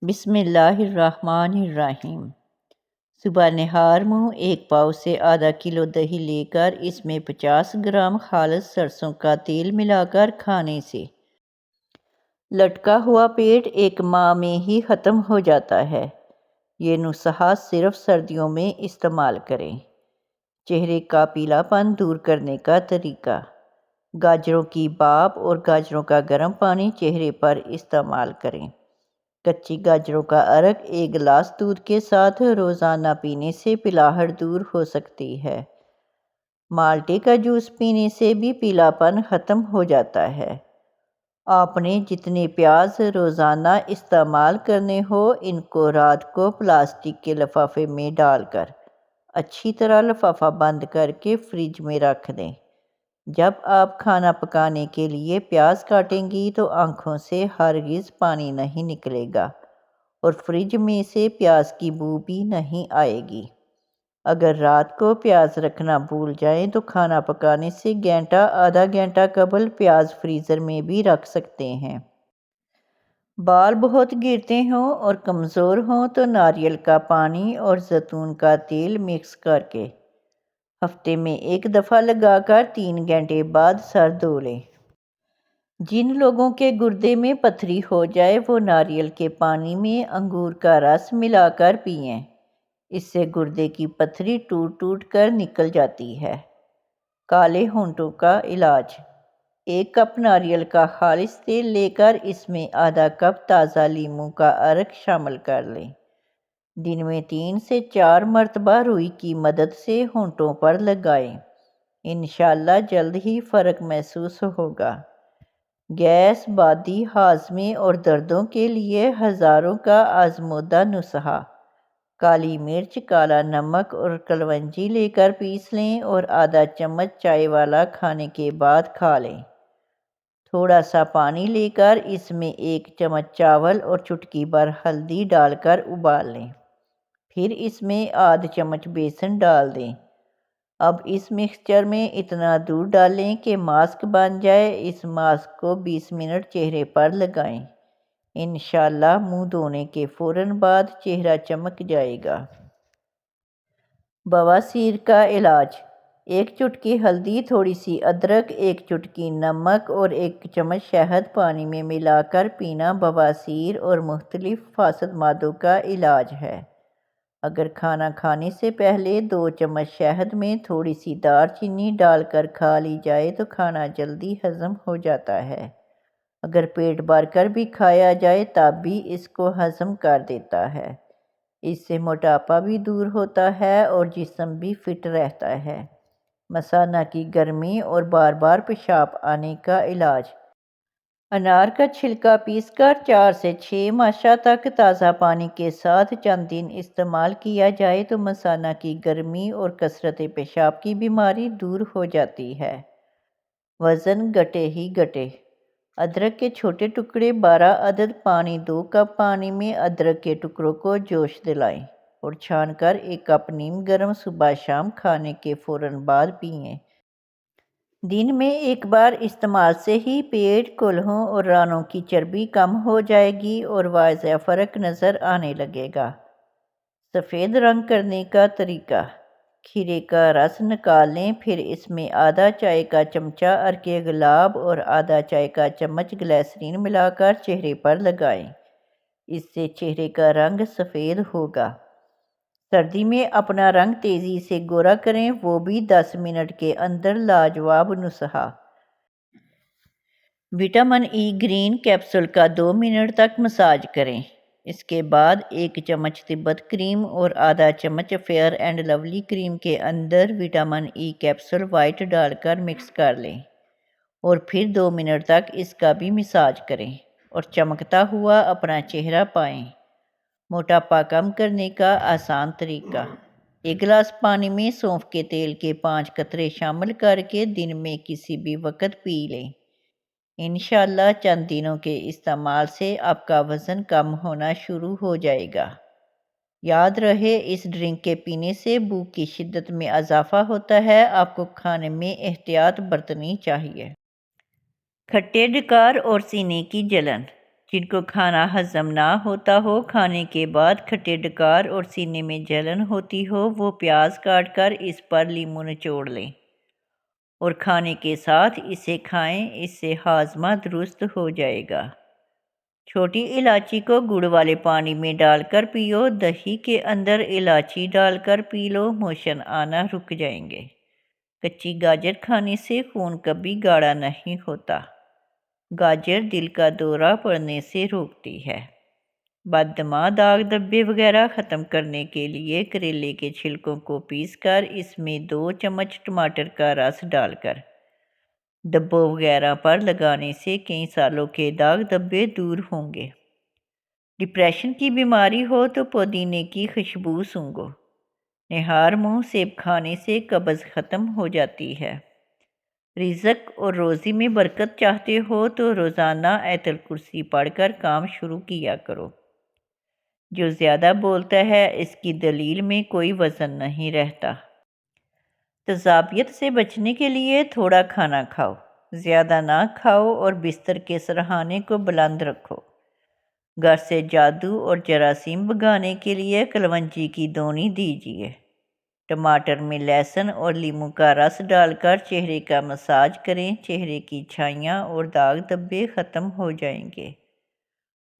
بسم اللہ الرحمن الرحیم۔ صبح نہار منہ 1 پاؤ سے آدھا کلو دہی لے کر اس میں 50 گرام خالص سرسوں کا تیل ملا کر کھانے سے لٹکا ہوا پیٹ 1 ماہ میں ہی ختم ہو جاتا ہے۔ یہ نسخہ صرف سردیوں میں استعمال کریں۔ چہرے کا پیلا پن دور کرنے کا طریقہ: گاجروں کی بھاپ اور گاجروں کا گرم پانی چہرے پر استعمال کریں۔ کچی گاجروں کا عرق 1 گلاس دودھ کے ساتھ روزانہ پینے سے پلاہٹ دور ہو سکتی ہے۔ مالٹے کا جوس پینے سے بھی پیلا پن ختم ہو جاتا ہے۔ آپ نے جتنے پیاز روزانہ استعمال کرنے ہو ان کو رات کو پلاسٹک کے لفافے میں ڈال کر اچھی طرح لفافہ بند کر کے فریج میں رکھ دیں۔ جب آپ کھانا پکانے کے لیے پیاز کاٹیں گی تو آنکھوں سے ہرگز پانی نہیں نکلے گا اور فریج میں سے پیاز کی بو بھی نہیں آئے گی۔ اگر رات کو پیاز رکھنا بھول جائیں تو کھانا پکانے سے گھنٹہ آدھا گھنٹہ قبل پیاز فریزر میں بھی رکھ سکتے ہیں۔ بال بہت گرتے ہوں اور کمزور ہوں تو ناریل کا پانی اور زیتون کا تیل مکس کر کے ہفتے میں 1 دفعہ لگا کر 3 گھنٹے بعد سر دھو لیں۔ جن لوگوں کے گردے میں پتھری ہو جائے وہ ناریل کے پانی میں انگور کا رس ملا کر پئیں۔ اس سے گردے کی پتھری ٹوٹ ٹوٹ کر نکل جاتی ہے۔ کالے ہونٹوں کا علاج: 1 کپ ناریل کا خالص تیل لے کر اس میں آدھا کپ تازہ لیموں کا عرق شامل کر لیں۔ دن میں 3 سے 4 مرتبہ روئی کی مدد سے ہونٹوں پر لگائیں۔ انشاءاللہ جلد ہی فرق محسوس ہوگا۔ گیس، بادی ہاضمے اور دردوں کے لیے ہزاروں کا آزمودہ نسخہ: کالی مرچ، کالا نمک اور کلونجی لے کر پیس لیں اور آدھا چمچ چائے والا کھانے کے بعد کھا لیں۔ تھوڑا سا پانی لے کر اس میں 1 چمچ چاول اور چٹکی بھر ہلدی ڈال کر ابال لیں۔ پھر اس میں آدھ چمچ بیسن ڈال دیں۔ اب اس مکسچر میں اتنا دودھ ڈالیں کہ ماسک بن جائے۔ اس ماسک کو 20 منٹ چہرے پر لگائیں۔ انشاءاللہ منہ دھونے کے فوراً بعد چہرہ چمک جائے گا۔ بواسیر کا علاج: 1 چٹکی ہلدی، تھوڑی سی ادرک، 1 چٹکی نمک اور 1 چمچ شہد پانی میں ملا کر پینا بواسیر اور مختلف فاسد مادوں کا علاج ہے۔ اگر کھانا کھانے سے پہلے 2 چمچ شہد میں تھوڑی سی دار چینی ڈال کر کھا لی جائے تو کھانا جلدی ہضم ہو جاتا ہے۔ اگر پیٹ بھر کر بھی کھایا جائے تب بھی اس کو ہضم کر دیتا ہے۔ اس سے موٹاپا بھی دور ہوتا ہے اور جسم بھی فٹ رہتا ہے۔ مثانہ کی گرمی اور بار بار پیشاب آنے کا علاج: انار کا چھلکا پیس کر 4 سے 6 ماشا تک تازہ پانی کے ساتھ چند دن استعمال کیا جائے تو مثانہ کی گرمی اور کثرت پیشاب کی بیماری دور ہو جاتی ہے۔ وزن گھٹے ہی گھٹے: ادرک کے چھوٹے ٹکڑے 12 عدد، پانی 2 کپ پانی میں ادرک کے ٹکڑوں کو جوش دلائیں اور چھان کر 1 کپ نیم گرم صبح شام کھانے کے فوراً بعد پئیں۔ دن میں 1 بار استعمال سے ہی پیٹ، کولہوں اور رانوں کی چربی کم ہو جائے گی اور واضح فرق نظر آنے لگے گا۔ سفید رنگ کرنے کا طریقہ: کھیرے کا رس نکال لیں، پھر اس میں آدھا چائے کا چمچہ عرق گلاب اور آدھا چائے کا چمچ گلیسرین ملا کر چہرے پر لگائیں۔ اس سے چہرے کا رنگ سفید ہوگا۔ سردی میں اپنا رنگ تیزی سے گورا کریں، وہ بھی 10 منٹ کے اندر۔ لاجواب نسخہ: وٹامن ای گرین کیپسول کا 2 منٹ تک مساج کریں۔ اس کے بعد 1 چمچ تبت کریم اور آدھا چمچ فیئر اینڈ لولی کریم کے اندر وٹامن ای کیپسول وائٹ ڈال کر مکس کر لیں اور پھر 2 منٹ تک اس کا بھی مساج کریں اور چمکتا ہوا اپنا چہرہ پائیں۔ موٹاپا کم کرنے کا آسان طریقہ: 1 گلاس پانی میں سونف کے تیل کے 5 قطرے شامل کر کے دن میں کسی بھی وقت پی لیں۔ انشاءاللہ چند دنوں کے استعمال سے آپ کا وزن کم ہونا شروع ہو جائے گا۔ یاد رہے اس ڈرنک کے پینے سے بھوک کی شدت میں اضافہ ہوتا ہے۔ آپ کو کھانے میں احتیاط برتنی چاہیے۔ کھٹے ڈکار اور سینے کی جلن: جن کو کھانا ہضم نہ ہوتا ہو، کھانے کے بعد کھٹے ڈکار اور سینے میں جلن ہوتی ہو، وہ پیاز کاٹ کر اس پر لیموں نچوڑ لیں اور کھانے کے ساتھ اسے کھائیں، اس سے ہاضمہ درست ہو جائے گا۔ چھوٹی الائچی کو گڑ والے پانی میں ڈال کر پیو، دہی کے اندر الائچی ڈال کر پی لو، موشن آنا رک جائیں گے۔ کچی گاجر کھانے سے خون کبھی گاڑھا نہیں ہوتا۔ گاجر دل کا دورہ پڑنے سے روکتی ہے۔ بد دماغ، داغ دھبے وغیرہ ختم کرنے کے لیے کریلے کے چھلکوں کو پیس کر اس میں 2 چمچ ٹماٹر کا رس ڈال کر دھبوں وغیرہ پر لگانے سے کئی سالوں کے داغ دھبے دور ہوں گے۔ ڈپریشن کی بیماری ہو تو پودینے کی خوشبو سونگھو۔ نہار منہ سیب کھانے سے قبض ختم ہو جاتی ہے۔ رزق اور روزی میں برکت چاہتے ہو تو روزانہ آیت الکرسی پڑھ کر کام شروع کیا کرو۔ جو زیادہ بولتا ہے اس کی دلیل میں کوئی وزن نہیں رہتا۔ تیزابیت سے بچنے کے لیے تھوڑا کھانا کھاؤ، زیادہ نہ کھاؤ اور بستر کے سرہانے کو بلند رکھو۔ گھر سے جادو اور جراثیم بھگانے کے لیے کلونجی کی دونی دیجیے۔ ٹماٹر میں لہسن اور لیموں کا رس ڈال کر چہرے کا مساج کریں، چہرے کی چھائیاں اور داغ دھبے ختم ہو جائیں گے۔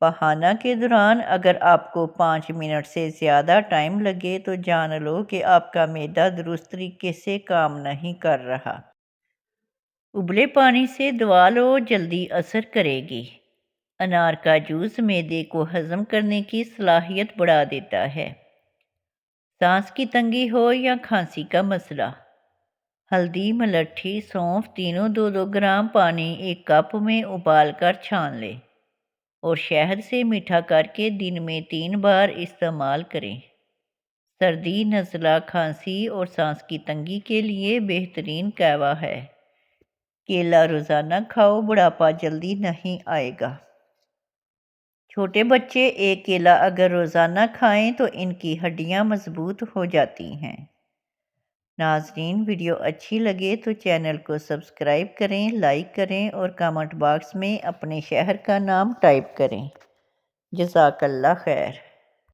بہانہ کے دوران اگر آپ کو 5 منٹ سے زیادہ ٹائم لگے تو جان لو کہ آپ کا معدہ درست طریقے سے کام نہیں کر رہا۔ ابلے پانی سے دوا لو، جلدی اثر کرے گی۔ انار کا جوس معدے کو ہضم کرنے کی صلاحیت بڑھا دیتا ہے۔ سانس کی تنگی ہو یا کھانسی کا مسئلہ، ہلدی، ملٹھی، سونف تینوں 2-2 گرام پانی 1 کپ میں ابال کر چھان لیں اور شہد سے میٹھا کر کے دن میں 3 بار استعمال کریں۔ سردی، نزلہ، کھانسی اور سانس کی تنگی کے لیے بہترین قہوہ ہے۔ کیلا روزانہ کھاؤ، بڑھاپا جلدی نہیں آئے گا۔ چھوٹے بچے 1 کیلا اگر روزانہ کھائیں تو ان کی ہڈیاں مضبوط ہو جاتی ہیں۔ ناظرین، ویڈیو اچھی لگے تو چینل کو سبسکرائب کریں، لائک کریں اور کامنٹ باکس میں اپنے شہر کا نام ٹائپ کریں۔ جزاک اللہ خیر۔